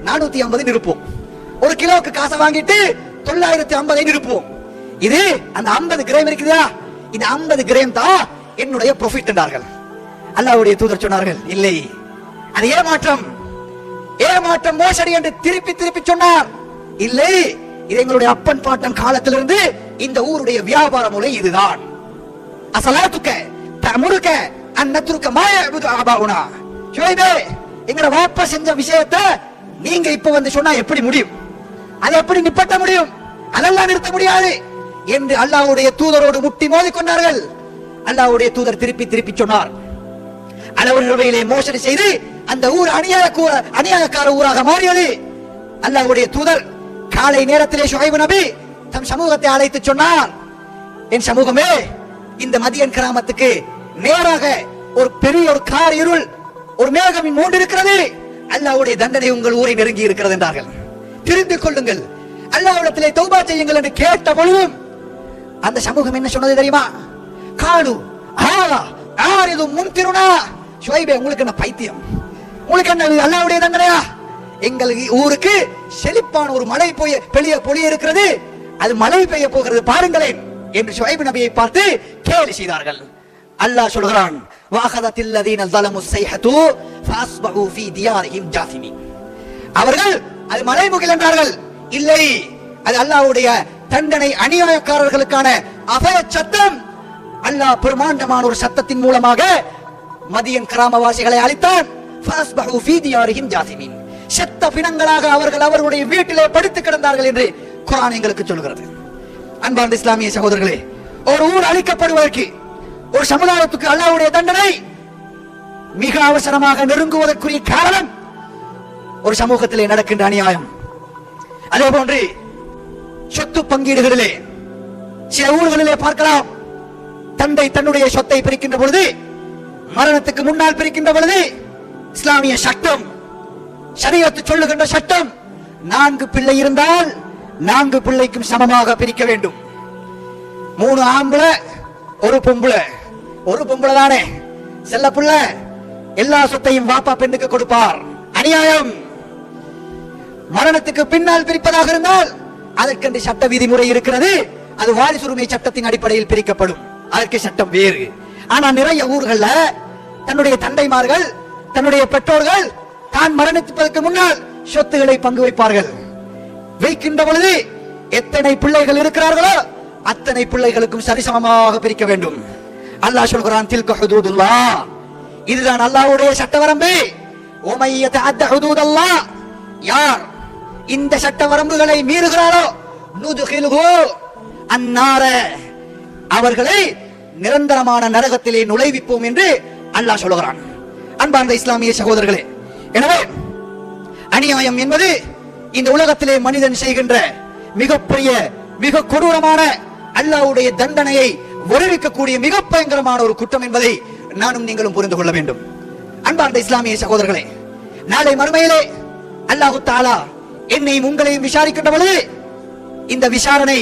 450 நிறுப்போம், ஒரு கிலோவுக்கு காசை வாங்கிட்டு 950 நிறுப்போம். இது அந்த 50 கிராம் இருக்குதா, இந்த 50 கிராம் தான் என்னுடைய ப்ராஃபிட் என்றார்கள். அல்லாஹ்வுடைய தூதர் சொன்னார்கள், இல்லை, அது ஏமாற்றம், ஏமாற்றம், மோசடி என்று திருப்பி திருப்பி சொன்னார். இல்லை, இது எங்களுடைய அப்பன் பாட்டன் காலத்திலிருந்து இந்த ஊருடைய வியாபார முறை இதுதான். அஸலாத்துக தஅமுருக அன் நத்ருக மா யஅபுது ஆபாஉனா. ஷுஐபே, எங்கட வாப்பா செஞ்ச விஷயத்தை நீங்க இப்ப வந்து சொன்னா எப்படி முடியும்? அதை எப்படி நிப்பட்ட முடியும்? அதெல்லாம் நிறுத்த முடியாது என்று அல்லாஹ்வுடைய தூதரோடு முட்டி மோதி கொண்டார்கள். அல்லாஹ்வுடைய தூதர் திருப்பி திருப்பி சொன்னார், அளவு நிறுவையிலே மோசடி செய்து அந்த ஊர் அநியாயக்கார ஊராக மாறியது. அல்லாஹ்வுடைய தூதர் காலை நேரத்திலே ஷுஐப் நபி தம் சமூகத்தை அழைத்து சொன்னார், என் சமூகமே, இந்த மதியன் கிராமத்துக்கு நேராக ஒரு பெரிய ஒரு கார் இருள், ஒரு மேகம் மூண்டிருக்கிறது. அல்லாஹ்வுடைய தண்டனை உங்கள் ஊரை நெருங்கி இருக்கிறது என்றார்கள். திருந்து கொள்ளுங்கள், அல்லாஹ்விடத்திலே தௌபா செய்யுங்கள் என்று கேட்ட பொழுதும் அந்த சமூகம் என்ன சொன்னது தெரியுமா? காலு ஆரிது முன்திருனா. ஷுஐபே, உங்களுக்கு என்ன பைத்தியம்? உங்களுக்கு என்ன அல்லாஹ்வுடைய தண்டனையா? எங்கள் ஊருக்கு செழிப்பான ஒரு மழை பொழிய இருக்கிறது, அது மழை பெய்ய போகிறது பாருங்களேன் என்று ஷுஐப் நபியை பார்த்து கேலி செய்தார்கள். அல்லாஹ் சொல்கிறான், வாகதத்தில் லதீன ஸலமு ஸைஹது ஃபஅஸ்பஹு ஃபீ தியாரிஹிம் ஜாசிமீன். அவர்கள் அது மலைமுகில் என்றார்கள். இல்லை, அது அல்லாஹ்வுடைய தண்டனை, அநியாயக்காரர்களுக்கான அபய சத்தம். அல்லாஹ் பிரமாண்டமான ஒரு சத்தத்தின் மூலமாக மதியன் கிராமவாசிகளை அழித்தான். ஃபஅஸ்பஹு ஃபீ தியாரிஹிம் ஜாசிமீன். செத்த பிணங்களாக அவர்கள் அவர்களுடைய வீட்டிலே படுத்து கிடந்தார்கள் என்று குர்ஆன் எங்களுக்கு சொல்கிறது. அன்பார்ந்த இஸ்லாமிய சகோதரர்களே, ஒரு ஊர் அழிக்கப்படுவதற்கு, ஒரு சமுதாயத்துக்கு அல்லாஹ்வுடைய தண்டனை மிக அவசரமாக நெருங்குவதற்குரிய காரணம் ஒரு சமூகத்திலே நடக்கின்ற அநியாயம். அதே போன்று சொத்து பங்கீடுகளிலே சில ஊர்களிலே பார்க்கலாம், தந்தை தன்னுடைய சொத்தை பிரிக்கின்ற பொழுது, மரணத்துக்கு முன்னால் பிரிக்கின்ற பொழுது, இஸ்லாமிய சட்டம், ஷரியத் சொல்லுகின்ற சட்டம், 4 பிள்ளை இருந்தால் 4 பிள்ளைக்கும் சமமாக பிரிக்க வேண்டும். 3 ஆம்பளை, ஒரு பொம்பளை. ஒரு பொம்பளை தானே செல்ல பிள்ளை, எல்லா சொத்தையும் வாப்பா பெண்ணுக்கு கொடுப்பார். அநியாயம். மரணத்துக்கு பின்னால் பிரிப்பதாக இருந்தால் அதற்கென்று சட்ட விதிமுறை இருக்கிறது. அது வாரிசுரிமை சட்டத்தின் அடிப்படையில் பிரிக்கப்படும். அதற்கு சட்டம் வேறு. ஆனா நிறைய ஊர்கள்ல தன்னுடைய தந்தைமார்கள், தன்னுடைய பெற்றோர்கள் தான் மரணிப்பதற்கு முன்னால் சொத்துக்களை பங்கு வைப்பார்கள். வைக்கின்ற பொழுது எத்தனை பிள்ளைகள் இருக்கிறார்களோ அத்தனை பிள்ளைகளுக்கும் சரிசமமாக பிரிக்க வேண்டும். அல்லாஹ் சொல்கிறான், தில்க ஹுதூதுல்லாஹ், இதுதான் அல்லாஹ்வுடைய சட்ட வரம்பு. உமை யதஅத்த ஹுதூதல்லாஹ், யார் இந்த சட்ட வரம்புகளை மீறுகிறாரோ நுதுகிலுஹு அன்னார, அவர்களை நிரந்தரமான நரகத்திலே நுழைவிப்போம் என்று அல்லாஹ் சொல்கிறான். அன்பார்ந்த இஸ்லாமிய சகோதரர்களே, எனவே அநியாயம் என்பது இந்த உலகத்திலே மனிதன் செய்கின்ற மிகப்பெரிய, மிக கொடூரமான, அல்லாஹ்வுடைய தண்டனையை வருவிக்கக்கூடிய மிக பயங்கரமான ஒரு குற்றம் என்பதை நானும் நீங்களும் புரிந்து கொள்ள வேண்டும். அன்பார்ந்த இஸ்லாமிய சகோதரர்களே, நாளை மறுமையிலே அல்லாஹு தஆலா என்னையும் உங்களையும் விசாரிக்கின்ற பொழுது, இந்த விசாரணை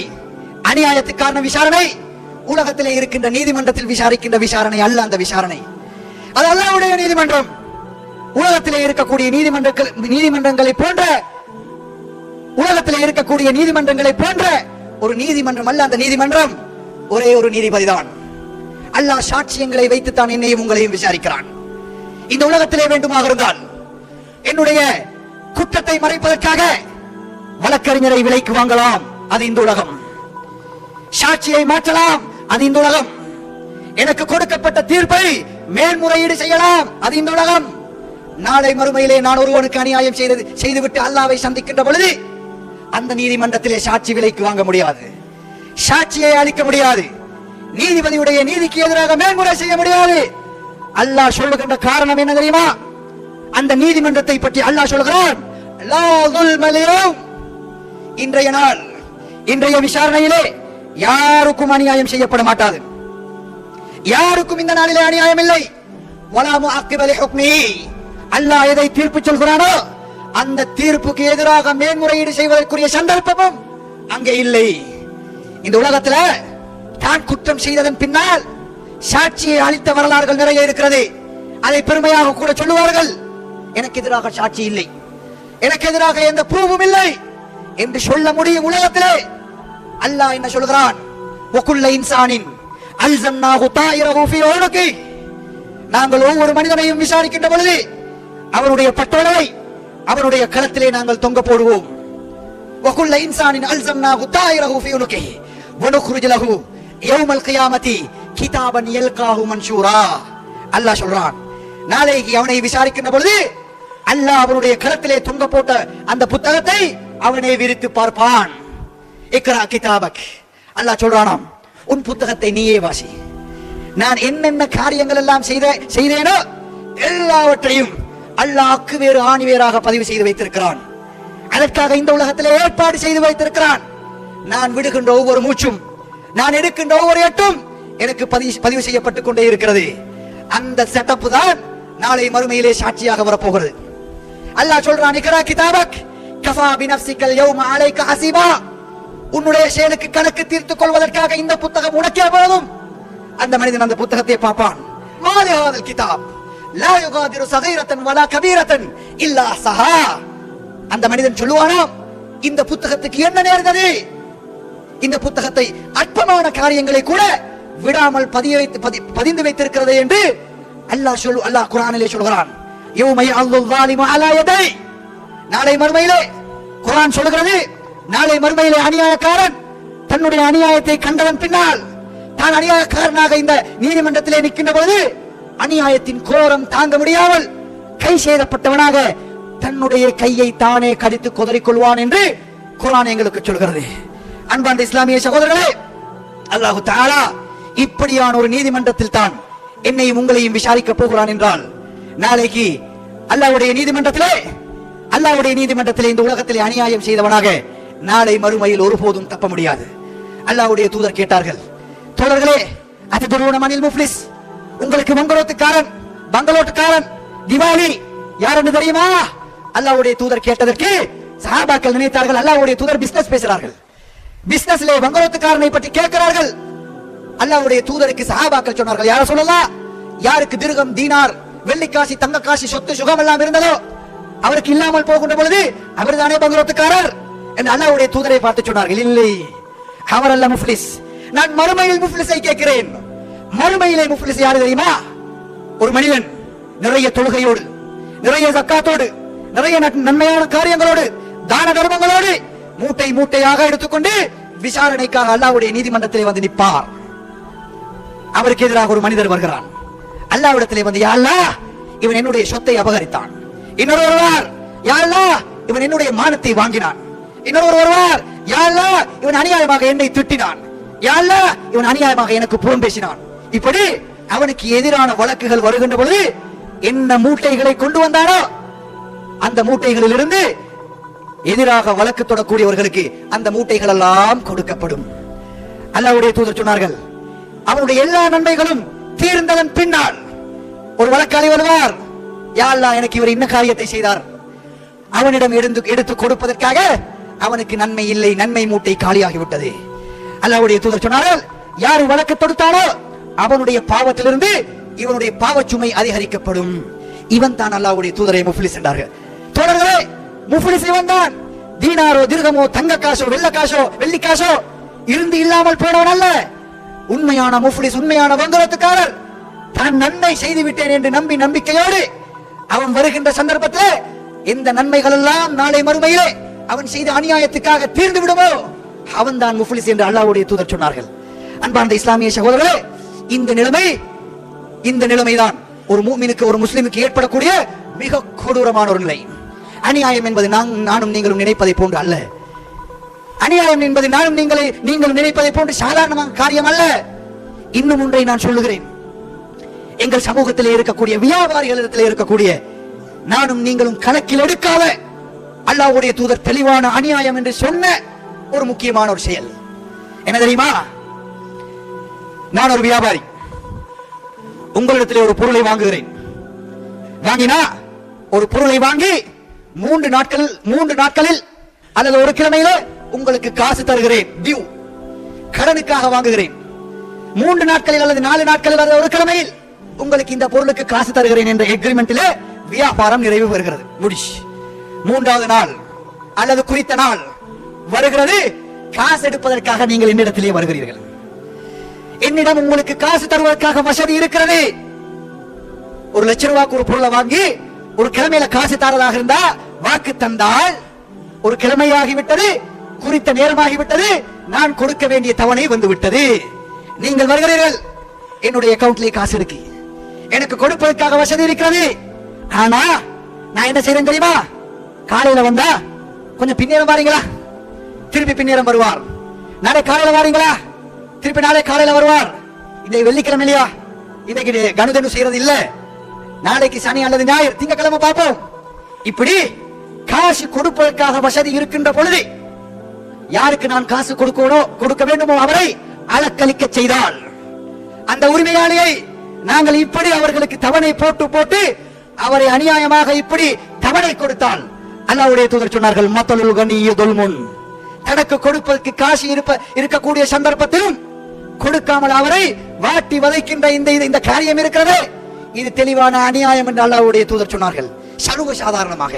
அநியாயத்துக்கான விசாரணை உலகத்திலே இருக்கின்ற நீதிமன்றத்தில் விசாரிக்கின்ற விசாரணை அல்ல. அந்த விசாரணை அது அல்லாஹ்வுடைய நீதிமன்றம். உலகத்திலே இருக்கக்கூடிய நீதிமன்றங்களை போன்ற, உலகத்திலே இருக்கக்கூடிய நீதிமன்றங்களை போன்ற ஒரு நீதிமன்றம் அல்ல. அந்த நீதிமன்றம் ஒரே ஒரு நீதிபதி தான். அல்லாஹ் சாட்சியங்களை வைத்துத்தான் என்னையும் உங்களையும் விசாரிக்கிறான். இந்த உலகத்திலே வேண்டுமாக இருந்தால் என்னுடைய குற்றத்தை மறைப்பதற்காக வழக்கறிஞரை விலைக்கு வாங்கலாம், அது இந்த உலகம். சாட்சியை மாற்றலாம், அது இந்த உலகம். எனக்கு கொடுக்கப்பட்ட தீர்ப்பை மேல்முறையீடு செய்யலாம், அது இந்த உலகம். நாளை மறுமையிலே நான் ஒருவனுக்கு அநியாயம் செய்துவிட்டு அல்லாஹ்வை சந்திக்கின்ற பொழுது அந்த நீதிமன்றத்திலே சாட்சி விலைக்கு வாங்க முடியாது, சாட்சியை அளிக்க முடியாது, நீதிபதியுடைய நீதிக்கு எதிராக மேல்முறை செய்ய முடியாது. அல்லாஹ் சொல்லுகின்ற காரணம் என்ன தெரியுமா? அந்த நீதிமன்றத்தை பற்றி அல்லாஹ் சொல்கிறான், லா ظுல்ம அல்-யௌம், இன்றைய நாள், இன்றைய விசாரணையிலே யாருக்கும் அநியாயம் செய்யப்பட மாட்டாது. யாருக்கும் இந்த நாளிலே அநியாயம் இல்லை. வலா முஅக்கிப லிஹுக்மிஹி, அல்லாஹ் எதை தீர்ப்பு சொல்கிறானோ அந்த தீர்ப்புக்கு எதிராக மேல்முறையீடு செய்வதற்குரிய சந்தர்ப்பமும் அங்கே இல்லை. இந்த உலகத்துல தான் குற்றம் செய்ததன் பின்னால் சாட்சியை அளித்த வரலாறுகள் நிறைய இருக்கிறது. அதை பெருமையாக கூட சொல்லுவார்கள், எனக்கு எதிராக சாட்சி இல்லை, எனக்கு எதிராக எந்த ப்ரூவும் இல்லை என்று சொல்ல முடியும் உலகத்திலே. அல்லாஹ் என்ன சொல்கிறான்? வகுல்ல இன்சானின் அல்ஸம்னாஹு தாயிரஹு ஃபீ உனுகி, நாங்கள் ஒவ்வொரு மனிதனையும் விசாரிக்கின்ற பொழுது அவருடைய பட்டோலை அவருடைய களத்திலே நாங்கள் தொங்க போடுவோம். வகுல்ல இன்சானின் அல்ஸம்னாஹு தாயிரஹு ஃபீ உனுகி வனுக்ரிஜு லஹு யௌமல் கியாமத்தி கிதாபன் யல்காஹு மன்ஷூரா. அல்லாஹ் சொல்றான், நாளைக்கு அவனை விசாரிக்கின்ற பொழுது அல்லாஹ் அவனுடைய களத்திலே தொங்க போட்ட அந்த புத்தகத்தை அவனே விரித்து பார்ப்பான். இக்ரா கிதாபக், அல்லாஹ் சொல்றானாம், உன் புத்தகத்தை நீயே வாசி. நான் என்னென்ன காரியங்கள் எல்லாம் செய்தேனோ எல்லாவற்றையும் அல்லாஹ்க்கு வேறு ஆணிவேராக பதிவு செய்து வைத்திருக்கிறான். அதற்காக இந்த உலகத்திலே ஏற்பாடு செய்து வைத்திருக்கிறான். நான் விடுகின்ற ஒவ்வொரு மூச்சும், நான் எடுக்கின்ற ஒவ்வொரு எட்டும் எனக்கு பதிவு செய்யப்பட்டுக் கொண்டே இருக்கிறது. அந்த செட்டப் தான் நாளை மறுமையிலே சாட்சியாக வரப்போகிறது. அல்லாஹ் சொல்றான், இக்ரா கிதாபக் கஃபா பினஃப்ஸிகல் யௌம அலைக ஹஸீபா, உன்னுடைய செயலுக்கு கணக்கு தீர்த்துக் கொள்வதற்காக இந்த புத்தகம் உனக்கே போதும். அந்த மனிதன் அந்த புத்தகத்தை பார்ப்பான். மாலி ஹாதல் கிதாப் லா யுகாதிரு ஸகீரத்தன் வலா கபீரத்தன் இல்லா ஸஹா. அந்த மனிதன் சொல்லுவானாம், இந்த புத்தகத்துக்கு என்ன நேர்ந்தது? இந்த புத்தகத்தை அற்பமான காரியங்களை கூட விடாமல் பதிந்து வைத்திருக்கிறது என்று அல்லாஹ் குர்ஆனிலே சொல்கிறான். யௌம யஅல்லுல் ஸாலிமு அலா யதை, நாளை மறுமையிலே குர்ஆன் சொல்கிறது, நாளை மறுமையிலே அநியாயக்காரன் தன்னுடைய அநியாயத்தை கண்டவன் பின்னால் தான் அநியாயக்காரனாக இந்த நீதிமன்றத்திலே நிற்கின்ற பொழுது அநியாயத்தின் கோரம் தாங்க முடியாமல் கை செய்யப்பட்டவனாக தன்னுடைய கையை தானே கடித்து கொதறிக் கொள்வான் என்று குர்ஆன் எங்களுக்கு சொல்கிறது. அன்பார்ந்த இஸ்லாமிய சகோதரர்களே, அல்லாஹு தஆலா இப்படியான ஒரு நீதிமன்றத்தில் தான் என்னையும் உங்களையும் விசாரிக்க போகிறான் என்றால், நாளைக்கு அல்லாஹ்வுடைய நீதிமன்றத்திலே இந்த உலகத்திலே அநியாயம் செய்தவனாக நாளை மறுமையில் ஒருபோதும் தப்ப முடியாது. அல்லாஹ்வுடைய தூதர் கேட்டார்கள், தோழர்களே, அத்ததுரூன மனில் முஃப்லிஸ், உங்களுக்கு பங்களோட்டுக்காரன் திவாலி யார் என்று தெரியுமா? அல்லாஹ்வுடைய தூதர் கேட்டதற்கு சஹாபாக்கள் நினைத்தார்கள் அல்லாஹ்வுடைய தூதர் பிசினஸ் பேசுறார்கள், பிசினஸ்ல பங்களோட்டுக்காரனை பற்றி கேட்கிறார்கள். அல்லாஹ்வுடைய தூதருக்கு சஹாபாக்கள் சொன்னார்கள், யார சொல்லலாம், யாருக்கு திர்கம் தீனார் வெள்ளிக்காசி தங்கக்காசி சொத்து சுகம் எல்லாம் இருந்ததோ அவருக்கு இல்லாமல் போகின்ற பொழுது அவர்தானே பங்களோட்டுக்காரர் என்று அல்லாஹ்வுடைய தூதரை பார்த்து சொன்னார்கள். இல்லை, அவர் அல்ல முஃப்லிஸ், நான் மறுமையில் முஃப்லிஸை கேட்கிறேன். மறுமையிலே முஃப்லிஸ் யாரு தெரியுமா? ஒரு மனிதன் நிறைய தொழுகையோடு, நிறைய ஜக்காத்தோடு, நிறைய நன்மையான காரியங்களோடு, தான தர்மங்களோடு மூட்டை மூட்டையாக எடுத்துக்கொண்டு விசாரணைக்காக அல்லாஹ்வுடைய நீதிமன்றத்திலே வந்து நிற்பார். அவருக்கு எதிராக ஒரு மனிதர் வருகிறான். அல்லாஹ்விடத்திலே வந்து, யா அல்லாஹ், இவன் என்னுடைய சொத்தை அபகரித்தான். இன்னொரு வருவார், யா அல்லாஹ், இவன் என்னுடைய மானத்தை வாங்கினான். இன்னொரு வருவார், யா அல்லாஹ், இவன் அநியாயமாக என்னை திட்டினான். யா அல்லாஹ், இவன் அநியாயமாக எனக்கு புறம் பேசினான். இப்படி அவனுக்கு எதிரான வழக்குகள் வருகின்ற பொழுது என்ன மூட்டைகளை கொண்டு வந்தானோ அந்த மூட்டைகளில் இருந்து எதிராக வழக்கு தொடரக்கூடியவர்களுக்கு அந்த மூட்டைகள் எல்லாம் கொடுக்கப்படும். அல்லாஹ்வுடைய தூதர் சொன்னார்கள், அவனுடைய எல்லா நன்மைகளும் தீர்ந்ததன் பின்னால் ஒரு வழக்காளி வருவார், யா அல்லாஹ், எனக்கு இவர் என்ன காரியத்தை செய்தார், அவனிடம் எடுத்து கொடுப்பதற்காக அவனுக்கு நன்மை இல்லை, நன்மை மூட்டை காலியாகிவிட்டது. அல்லாஹ்வுடைய தூதர் சொன்னார்கள், யார் வழக்கு தொடுத்தானோ அவனுடைய பாவத்திலிருந்து இவனுடைய பாவச்சுமை அதிகரிக்கப்படும். இவன் தான் அல்லாஹ்வுடைய தூதரை முஃப்லிஸ் என்றார்கள். தோழர்களே, முஃப்லிஸ் இவன் தான். தீனாரோ திர்கமோ தங்க காசோ வெள்ளி காசோ இருந்து இல்லாமல் போனவன் அல்ல. உண்மையான முஃப்லிஸ், உண்மையான வங்கரத்துக்காரர் தான் நன்மை செய்து விட்டேன் என்று நம்பிக்கையோடு அவன் வருகின்ற சந்தர்ப்பத்தில் எந்த நன்மைகள் எல்லாம் நாளை மறுமையிலே அவன் செய்த அநியாயத்துக்காக தீர்ந்து விடுமோ அவன் தான் முஃப்லிஸ் என்று அல்லாஹ்வுடைய தூதர் சொன்னார்கள். அன்பார்ந்த இஸ்லாமிய சகோதரர்களே, இந்த நிலைமைதான் ஒரு மூமினுக்கு, ஒரு முஸ்லிமுக்கு ஏற்படக்கூடிய மிக கொடூரமான ஒரு நிலை. அநியாயம் என்பது நானும் நீங்களும் நினைப்பதை போன்று அல்ல. அநியாயம் என்பது நீங்களும் நினைப்பதை போன்று சாதாரணமான காரியம் அல்ல. இன்னும் ஒன்றை நான் சொல்லுகிறேன். எங்கள் சமூகத்திலே இருக்கக்கூடிய வியாபாரிகளிடத்திலே இருக்கக்கூடிய நானும் நீங்களும் கணக்கில் எடுக்காத அல்லாஹ்வுடைய தூதர் தெளிவான அநியாயம் என்று சொன்ன ஒரு முக்கியமான ஒரு செயல் என்ன தெரியுமா? நான் ஒரு வியாபாரி, உங்களிடத்திலே ஒரு பொருளை வாங்குகிறேன். வாங்கினா ஒரு பொருளை வாங்கி 3 நாட்களில் அல்லது ஒரு கிழமையில உங்களுக்கு காசு தருகிறேன். டியூ, கடனுக்காக வாங்குகிறேன். 3 நாட்களில் அல்லது 4 நாட்களில் அல்லது ஒரு கிழமையில் உங்களுக்கு இந்த பொருளுக்கு காசு தருகிறேன் என்ற எக்ரிமெண்டிலே வியாபாரம் நிறைவு பெறுகிறது. முடிச்சு 3வது நாள் அல்லது குறித்த நாள் வருகிறது. காசு எடுப்பதற்காக நீங்கள் என்னிடத்திலே வருகிறீர்கள். என்னிடம் உங்களுக்கு காசு தருவதற்காக வசதி இருக்கிறது. 1 லட்சம் ரூபாய்க்கு ஒரு பொருளை வாங்கி ஒரு கிழமையில காசு தரதாக இருந்தா வாக்கு தந்தால் ஒரு கிழமையாகிவிட்டது, குறித்த நேரமாகிவிட்டது, நான் கொடுக்க வேண்டிய தவணை வந்து விட்டது. நீங்கள் வருகிறீர்கள், என்னுடைய அக்கவுண்ட்ல காசு இருக்கு, எனக்கு கொடுப்பதற்காக வசதி இருக்கிறது. ஆனா நான் என்ன செய்றேன் தெரியுமா? காலையில வந்தா கொஞ்சம் பின்னேறம் வாரீங்களா, திருப்பி பின்னேறம் வருவார். நாளை காலையில வாரீங்களா, திருப்பி நாளை காலையில வருவார். இதை வெள்ளிக்கிழமை இல்லையா, இன்னைக்கு கணுதனு செய்யறது இல்ல, நாளைக்கு சனி அல்லது ஞாயிறு, திங்கக்கிழமை பார்ப்போம். இப்படி காசு கொடுப்பதற்காக வசதி இருக்கின்ற பொழுது யாருக்கு நான் காசு கொடுக்க வேண்டுமோ அவரை அலக்களிக்க செய்தால், அந்த உரிமையாளியை நாங்கள் இப்படி அவர்களுக்கு தவணை போட்டு அவரை அநியாயமாக இப்படி தவணை கொடுத்தால், அல்லாஹ்வுடைய தூதர் சொன்னார்கள், மத்தலுல் கனிய்யு துல்முன், தனக்கு கொடுப்பதற்கு காசு இருக்கக்கூடிய சந்தர்ப்பத்திலும் கொடுக்காமல் அவரை வாட்டி வதைக்கின்ற இந்த காரியம் இருக்கிறது, இது தெளிவான அநியாயம் என்று அல்லாஹ்வுடைய தூதர் சொன்னார்கள். சர்வ சாதாரணமாக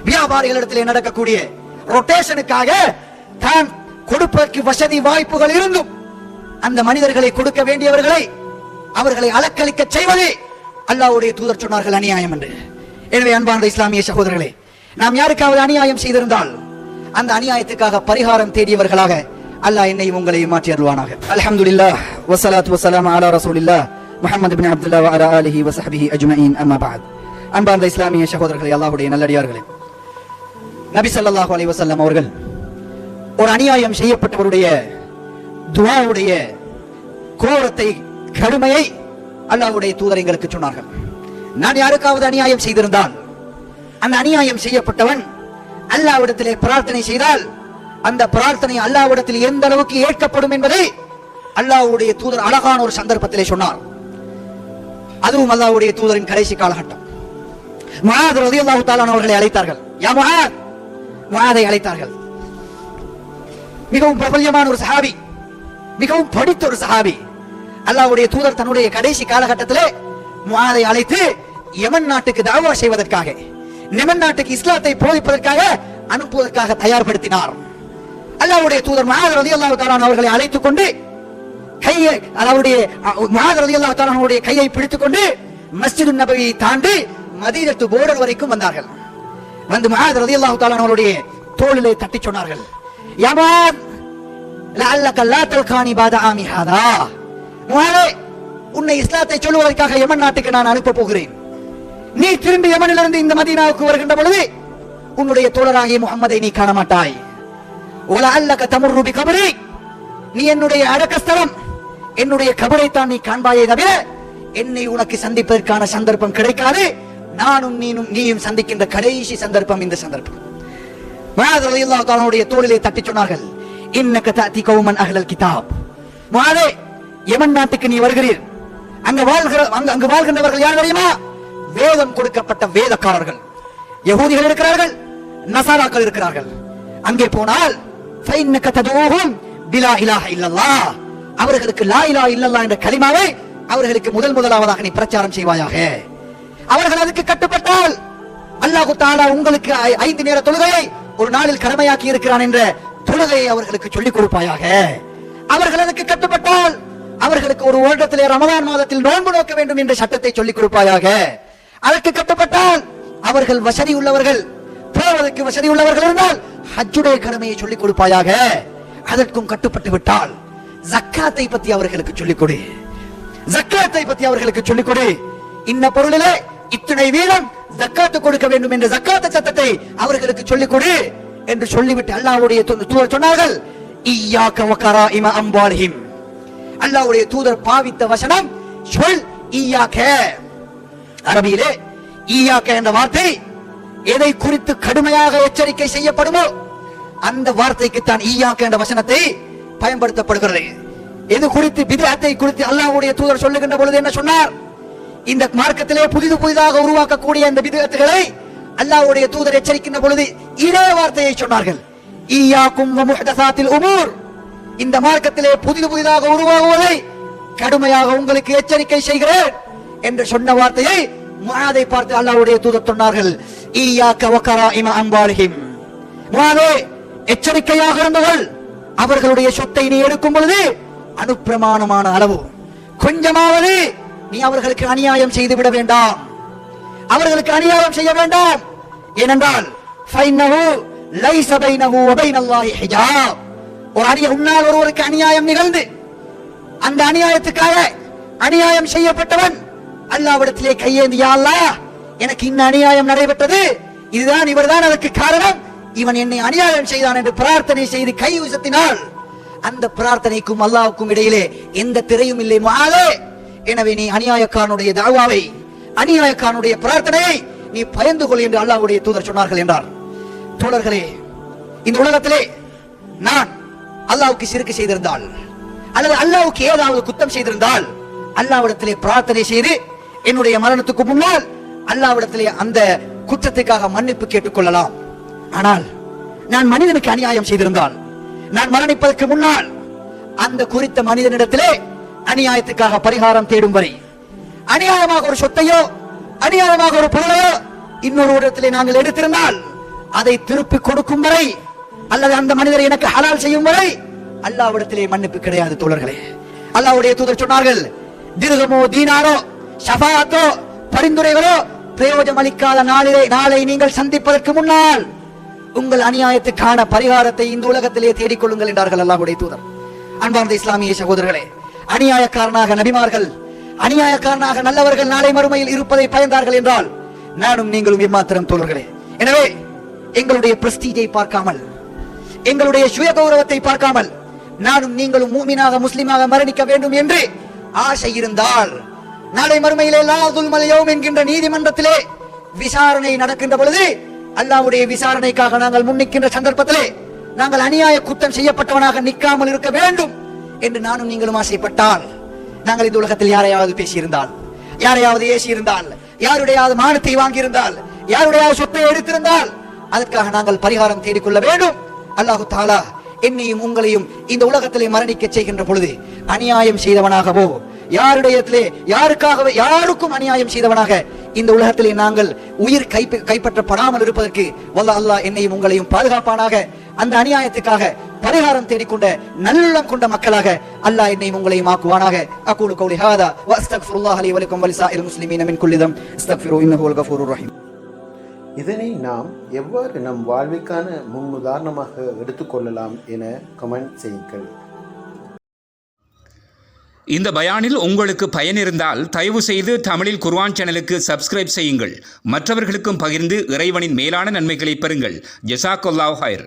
வியாபாரிகளிடத்தில் நடக்கக்கூடிய ரொட்டேஷனுக்காக தான் கொடுப்பதற்கு வசதி வாய்ப்புகள் இருந்தும் அந்த மனிதர்களை கொடுக்க வேண்டியவர்களை அவர்களை அலக்களிக்க செய்வதே அல்லாஹ்வுடைய தூதர் சொன்னார்கள் அநியாயம் என்று. எனவே அன்பார்ந்த இஸ்லாமிய சகோதரர்களே, நாம் யாருக்காவது அநியாயம் செய்திருந்தால் அந்த அநியாயத்துக்காக பரிகாரம் தேடியவர்களாக அல்லாஹ் என்னையும் உங்களையும் மாற்றி அருள்வானாக. அல்ஹம்துலில்லாஹ் வஸ்ஸலாத்து வஸ்ஸலாமு அலா ரசூலில்லாஹ் முஹம்மது இப்னு அப்துல்லாஹ் வ அலா ஆலிஹி வ ஸஹ்பிஹி அஜ்மஈன். அம்மா பஅத். அன்பார்ந்த இஸ்லாமிய சகோதரர்களே, அல்லாஹ்வுடைய நல்லடியார்களே, நபி ஸல்லல்லாஹு அலைஹி வஸல்லம் அவர்கள் ஒரு அநியாயம் செய்யப்பட்டவருடைய துஆவுடைய கோரத்தை கடுமையை அல்லாஹ்வுடைய தூதர் எங்களுக்கு சொன்னார்கள். நான் யாருக்காவது அநியாயம் செய்திருந்தால் அந்த அநியாயம் செய்யப்பட்டவன் அல்லாஹ்விடத்திலே பிரார்த்தனை செய்தால் அந்த பிரார்த்தனை அல்லாஹ்விடத்தில் எந்த அளவுக்கு ஏற்கப்படும் என்பதை அல்லாஹ்வுடைய தூதர் அழகான ஒரு சந்தர்ப்பத்திலே சொன்னார். அதுவும் அல்லாஹ்வுடைய தூதரின் கடைசி காலகட்டம். முஆத் ரலியல்லாஹு தஆலா அவர்களை அழைத்தார்கள். யா முஆத், முஆதை அழைத்தார்கள். மிகவும் பிரபல்யமான ஒரு சஹாபி, மிகவும் படித்த ஒரு சஹாபி. அல்லாஹ்வுடைய தூதர் தன்னுடைய கடைசி காலகட்டத்திலே முஆதை அழைத்து யமன் நாட்டுக்கு தாவா செய்வதற்காக, யமன் நாட்டுக்கு இஸ்லாத்தை போதிப்பதற்காக அனுப்புவதற்காக தயார்படுத்தினார். அல்லாஹ்வுடைய தூதர் முஆத் ரலியல்லாஹு தஆலா அவர்களை அழைத்துக் கொண்டு கையை, அல்லாஹ்வுடைய முஆத் ரலியல்லாஹு தஆலா அவருடைய கையை பிடித்துக் கொண்டு மஸ்ஜிதுன் நபவியை தாண்டி மதீனத்து போர்டர் வரைக்கும் வந்தார்கள். வந்து முஆத் ரலியல்லாஹு தஆலா அவருடைய தோளிலே தட்டி சொன்னார்கள், யா முஆத் லஅல்லக லா தல்கானி பாத ஆமி ஹாதா. முஆதே, உன்னை இஸ்லாத்தை சொல்லுவதற்காக யமன் நாட்டுக்கு நான் அனுப்ப போகிறேன். நீ திரும்பி யமனிலிருந்து இந்த மதீனாவுக்கு வருகின்ற பொழுது உன்னுடைய தோழராகிய முஹம்மதை நீ காண மாட்டாய். வலஅல்லக தமுர்ரு பிகப்ரி, நீ என்னுடைய அடக்கஸ்தலம், என்னுடைய கபரை தான் நீ காண்பாயே தவிர என்னை உனக்கு சந்திப்பதற்கான சந்தர்ப்பம் கிடைக்காது. நானும் நீயும் சந்திக்கின்ற கடைசி சந்தர்ப்பம் இந்த சந்தர்ப்பம். முஆத் ரலியல்லாஹு தஆலாவுடைய தோளிலே தட்டி சொன்னார்கள், இன்னக தஅதி கௌமன் அஹ்லல் கிதாப். முஆதே, யமன் நாட்டுக்கு நீ வருகிறீர். அங்கு வாழ்கின்றவர்கள் யார் தெரியுமா? வேதம் கொடுக்கப்பட்ட வேதக்காரர்கள். யகூதிகள் இருக்கிறார்கள், நசாராக்கள் இருக்கிறார்கள். அங்கே போனால் ஃபைன்னக ததுஹும் பிலா இலாஹ இல்லல்லாஹ், அவர்களுக்கு லா இலாஹ இல்லல்லாஹ் என்ற கலிமாவை அவர்களுக்கு முதலாவதாக நீ பிரச்சாரம் செய்வாயாக. அவர்கள் அதுக்கு கட்டுப்பட்டால் அல்லாஹ் தஆலா உங்களுக்கு 5 நேர தொழுகையை ஒரு நாளில் கடமையாக்கி இருக்கிறான் என்ற தொழுகையை அவர்களுக்கு சொல்லிக் கொடுப்பாயாக. அவர்கள் அதுக்கு கட்டுப்பட்டால் அவர்களுக்கு ஒரு வருடத்திலே ரமலான் மாதத்தில் நோன்பு நோக்க வேண்டும் என்ற சட்டத்தை சொல்லிக் கொடுப்பாயாக. அதற்கு கட்டுப்பட்டால் அவர்கள் வசதி உள்ளவர்கள், போவதற்கு வசதி உள்ளவர்கள் இருந்தால் ஹஜ்ஜுடைய கடமையை சொல்லிக் கொடுப்பாயாக. அதற்கும் கட்டுப்பட்டு விட்டால் ஜக்காத்தை பத்தி அவர்களுக்கு சொல்லிக் கொடு, ஜக்காத்தை பத்தி அவர்களுக்கு சொல்லிக் கொடு. இன்ன பொருளிலே இத்தனை வீதம் ஜக்காத்து கொடுக்க வேண்டும் என்ற ஜக்காத் சட்டத்தை அவர்களுக்கு சொல்லிக் கொடு என்று சொல்லிவிட்டு அல்லாஹ்வுடைய தூதர் சொன்னார்கள், இய்யாக வகராஇம அம்வாலிஹிம். அல்லாஹ்வுடைய தூதர் பாவித்த வசனம் சொல் இய்யாக. அரபியிலே இய்யாக என்ற வார்த்தை எதை குறித்து கடுமையாக எச்சரிக்கை செய்யப்படுமோ அந்த வார்த்தைக்கு தான் இய்யாக என்ற வசனத்தை பயன்படுத்தப்படுகிறது. எது குறித்து? பித்அத்தை குறித்து அல்லாஹ்வுடைய தூதர் சொல்லுகின்ற பொழுது என்ன சொன்னார்? இந்த மார்க்கத்திலே புதிதாக உருவாக்கக்கூடிய இந்த பித்அத்துகளை அல்லாஹ்வுடைய தூதர் எச்சரிக்கின்ற பொழுது இதே வார்த்தையை சொன்னார்கள், இய்யாக்கும் வ முஹ்தஸாத்தில் உமூர். இந்த மார்க்கத்திலே புதிதாக உருவாகுவதை கடுமையாக உங்களுக்கு எச்சரிக்கை செய்கிறேன் என்று சொன்ன வார்த்தையை முஆதை பார்த்து அல்லாஹ்வுடைய தூதர் சொன்னார்கள், இய்யாக வகராஇம அம்வாலிஹிம். முஆதே, எச்சரிக்கையாக இருந்தவர்கள், அவர்களுடைய சொத்தை நீ எடுக்கும் பொழுது அனுப்பிரமாணமான அளவு கொஞ்சமாவது நீ அவர்களுக்கு அநியாயம் செய்து விட வேண்டாம், அவர்களுக்கு அநியாயம் செய்ய வேண்டாம். ஏனென்றால் ஃபைன்னஹு லைஸ பைனஹு வ பைனல்லாஹி ஹிஜாப். உன்னால் ஒருவருக்கு அநியாயம் நிகழ்ந்து அந்த அநியாயத்துக்காக அநியாயம் செய்யப்பட்டவன் அல்லாஹ்விடத்திலே கையேந்தி, யா அல்லாஹ், எனக்கு இந்த அநியாயம் நடைபெற்றது, இதுதான் இவர்தான் அதற்கு காரணம், இவன் என்னை அநியாயம் செய்தான் என்று பிரார்த்தனை செய்து கை உயர்த்தினால் அந்த பிரார்த்தனைக்கும் அல்லாஹ்வுக்கும் இடையிலே எந்த திரையும் இல்லை முஆதே. எனவே நீ அநியாயக்காரனுடைய தஅவாவை, அநியாயக்காரனுடைய பிரார்த்தனையை நீ பயந்து கொள் என்று அல்லாஹ்வுடைய தூதர் சொன்னார்கள் என்றார். தோழர்களே, இந்த உலகத்திலே நான் அல்லாஹ்வுக்கு ஷிர்க் செய்திருந்தால் அல்லது அல்லாஹ்வுக்கு ஏதாவது குத்தம் செய்திருந்தால் அல்லாஹ்விடத்திலே பிரார்த்தனை செய்து என்னுடைய மரணத்துக்கு முன்னால் அல்லாஹ்விடத்திலே அந்த குற்றத்துக்காக மன்னிப்பு கேட்டுக் கொள்ளலாம். ஆனால் நான் மனிதனுக்கு அநியாயம் செய்திருந்தால் நான் மரணிப்பதற்கு முன்னால் அந்த குறித்த மனிதனிடத்திலே அநியாயத்துக்காக பரிகாரம் தேடும் வரை, அநியாயமாக ஒரு சொத்தையோ அநியாயமாக ஒரு பொருளையோ இன்னொரு இடத்திலே நாங்கள் எடுத்திருந்தால் அதை திருப்பி கொடுக்கும் வரை அல்லது அந்த மனிதரை எனக்கு ஹலால் செய்யும் வரை அல்லாஹ்விடத்திலே மன்னிப்பு கிடையாது. தோழர்களே, அல்லாஹ்வுடைய தூதர் சொன்னார்கள், திர்ஹமோ தீனாரோ ஷஃபாஅத்தோ பரிந்துரைகளோ பிரயோஜனம் அளிக்காத நாளை நீங்கள் சந்திப்பதற்கு முன்னால் உங்கள் அநியாயத்துக்கான பரிகாரத்தை இந்த உலகத்திலே தேடிக்கொள்ளுங்கள் என்றார்கள் அல்லாஹ்வுடைய தூதர். அன்பார்ந்த இஸ்லாமிய சகோதரர்களே, அநியாயக்காரனாக நபிமார்கள், அநியாயக்காரனாக நல்லவர்கள் நாளை மறுமையில் இருப்பதை பயந்தார்கள் என்றால் நானும் நீங்களும் எம்மாத்திரம் தோழர்களே. எனவே எங்களுடைய பிரஸ்டீஜை பார்க்காமல், எங்களுடைய சுய கௌரவத்தை பார்க்காமல், நானும் நீங்களும் மூமினாக முஸ்லிமாக மரணிக்க வேண்டும் என்று ஆசை இருந்தால், நாளை மறுமையிலே லா ஸுல்மல் யௌம் என்கின்ற நீதிமன்றத்திலே விசாரணை நடக்கின்ற பொழுது, அல்லாஹ்வுடைய விசாரணைக்காக நாங்கள் முன்னிக்கின்ற சந்தர்ப்பத்திலே நாங்கள் அநியாய குற்றம் செய்யப்பட்டவனாக நிற்காமல் இருக்க வேண்டும் என்று நானும் நீங்களும் ஆசைப்பட்டால், நாங்கள் இந்த உலகத்தில் யாரையாவது பேசியிருந்தால், யாரையாவது ஏசியிருந்தால், யாருடையாவது மானத்தை வாங்கியிருந்தால், யாருடையாவது சொத்தை எடுத்திருந்தால், அதற்காக நாங்கள் பரிகாரம் தேடிக்கொள்ள வேண்டும். அல்லாஹு தஆலா என்னையும் உங்களையும் இந்த உலகத்திலே மரணிக்க செய்கின்ற பொழுது அநியாயம் செய்தவனாகவோ, யாருடையத்திலே யாருக்கும் அநியாயம் செய்தவனாக இந்த உலகத்திலே நாங்கள் உயிர் கைப்பற்றப்படாமல் இருப்பதற்கு வல்ல அல்லாஹ் என்னையும் உங்களையும் பாதுகாப்பானாக. அந்த அநியாயத்துக்காக பரிகாரம் தேடிக்கொண்ட நல்லுள்ளம் கொண்ட மக்களாக அல்லாஹ் என்னையும் உங்களையும் ஆக்குவானாக. அகூலு கௌலி ஹாதா வ அஸ்தக்ஃபிருல்லாஹ லி வ லக்கும் வ லிஸாஇல் முஸ்லிமீன மின் குல்லி தம் அஸ்தக்ஃபிரு இன்னஹு வல் கஃபூருர் ரஹீம்.
இதனை நாம் எவ்வாறு நம் வாழ்விற்கான முன்னுதாரணமாக எடுத்துக்கொள்ளலாம் என கமெண்ட் செய்யுங்கள்.
இந்த பயானில் உங்களுக்கு பயன் இருந்தால் தயவு செய்து தமிழில் குர்ஆன் சேனலுக்கு சப்ஸ்கிரைப் செய்யுங்கள். மற்றவர்களுக்கும் பகிர்ந்து இறைவனின் மேலான நன்மைகளை பெறுங்கள். ஜஸாக்கல்லாஹு ஹைர்.